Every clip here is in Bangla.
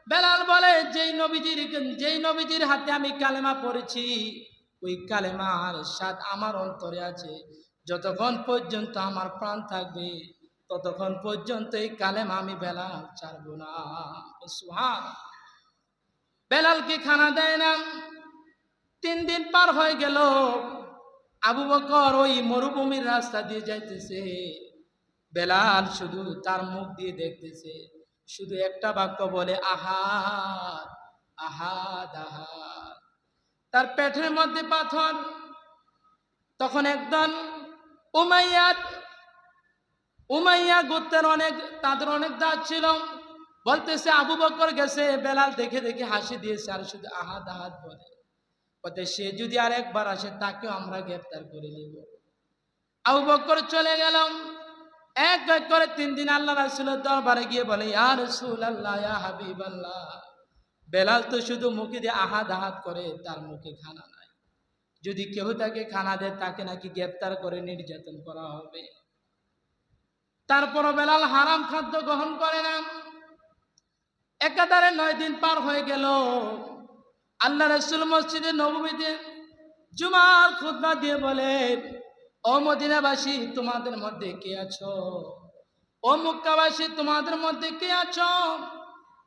বেলাল বলে, যেই নবীজির হাতে আমি কালেমা পড়েছি, ওই কালেমার স্বাদ আমার অন্তরে আছে। যতক্ষণ পর্যন্ত আমার প্রাণ থাকবে, ততক্ষণ পর্যন্ত এই কালেমা আমি বেলাল ছাড়বো না। সুবহানাল্লাহ। বেলালকে খানা দেয় না। 3 দিন পার হয়ে গেল। আবু বকর ওই মরুভূমির রাস্তা দিয়ে যাইতেছে। বেলাল শুধু তার মুখ দিয়ে দেখতেছে, শুধু একটা বাক্য বলে, আহাদ আহাদ আহাদ। তার পেটের মধ্যে পাথর। তখন একদল উমাইয়াদ উমাইয়া গোত্রের তাদের অনেক দাস ছিল। বলতেছে আবু বকর গেছে, বেলাল দেখে দেখে হাসি দিয়েছে আর শুধু আহাদ আহাদ বলে। বলতে সে যদি আর একবার আসে, তাকেও আমরা গ্রেফতার করে নিব। আবু বকর চলে গেলাম। এক এক করে 3 দিন আল্লাহ রাসূলের দরবারে গিয়ে বলে, ইয়া রাসূলুল্লাহ, ইয়া হাবিবাল্লাহ, বেলাল তো শুধু মুখে দিয়ে আহাদ আহাদ করে, তার মুখে খানা নাই। যদি কেউ তাকে খানা দেয়, তাকে নাকি গ্রেফতার করে নির্যাতন করা হবে। তারপরও বেলাল হারাম খাদ্য গ্রহণ করে না। একাধারে 9 দিন পার হয়ে গেল। আল্লাহ রাসূল মসজিদে নববীতে জুমার খুতবা দিয়ে বলে, ও মদিনাবাসী, তোমাদের মধ্যে কে আছো? ও মক্কাবাসী, তোমাদের মধ্যে কে আছো?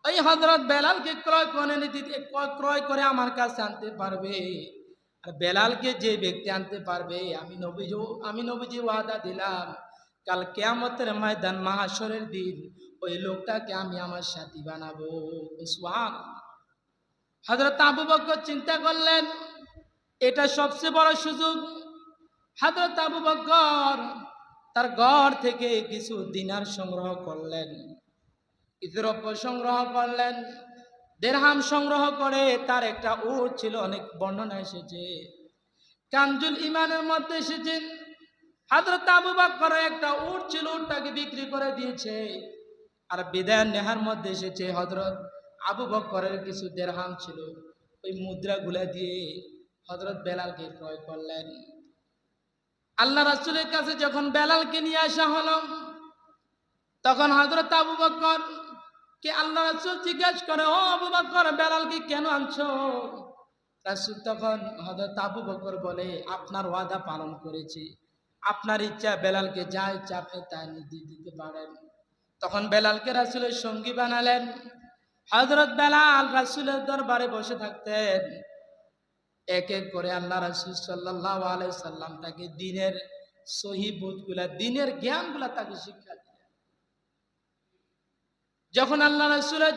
ওই হযরত বেলালকে ক্রয় করে আমার কাছে আনতে পারবে? আর বেলালকে যে ব্যক্তি আনতে পারবে, আমি নবীজি ওয়াদা দিলাম, কাল কিয়ামতের ময়দান, মাহশরের দিন, ওই লোকটাকে আমি আমার সাথী বানাবো। সুবহানাল্লাহ। হযরত আবু বকর চিন্তা করলেন, এটা সবচেয়ে বড় সুযোগ। হযরত আবু বকর তার ঘর থেকে কিছু দিনার সংগ্রহ করলেন, কিছু রৌপ্য সংগ্রহ করলেন, দিরহাম সংগ্রহ করে তার একটা উট ছিল। অনেক বর্ণনা এসেছে, কানজুল ইমানের মধ্যে এসেছে, হযরত আবু বকরের একটা উট ছিল, উটটাকে বিক্রি করে দিয়েছে। আর বিদায় নেহার মধ্যে এসেছে, হযরত আবু বকরের কিছু দিরহাম ছিল, ওই মুদ্রাগুলা দিয়ে হযরত বেলালকে ক্রয় করলেন। আল্লাহ রাসূলের কাছে যখন বেলালকে নিয়ে আসা হলো, তখন হযরত আবু বকর কে আল্লাহ রাসূল জিজ্ঞাসা করে, ও আবু বকর, বেলালকে কেন আনছো? রাসূল তখন হযরত আবু বকর বলে, আপনার ওয়াদা পালন করেছি, আপনার ইচ্ছা বেলালকে যা ইচ্ছা আপনি তাই দিতে পারেন। তখন বেলালকে রাসূলের সঙ্গী বানালেন। হযরত বেলাল রাসূলের দরবারে বসে থাকতেন। এক এক করে আল্লাহ রাসূল সাল্লাল্লাহু আলাইহি সাল্লাম তাকে দ্বীনের সহিহ বুঝগুলা, দ্বীনের জ্ঞানগুলা তাকে শিক্ষা দিলেন। যখন আল্লাহ রাসূলের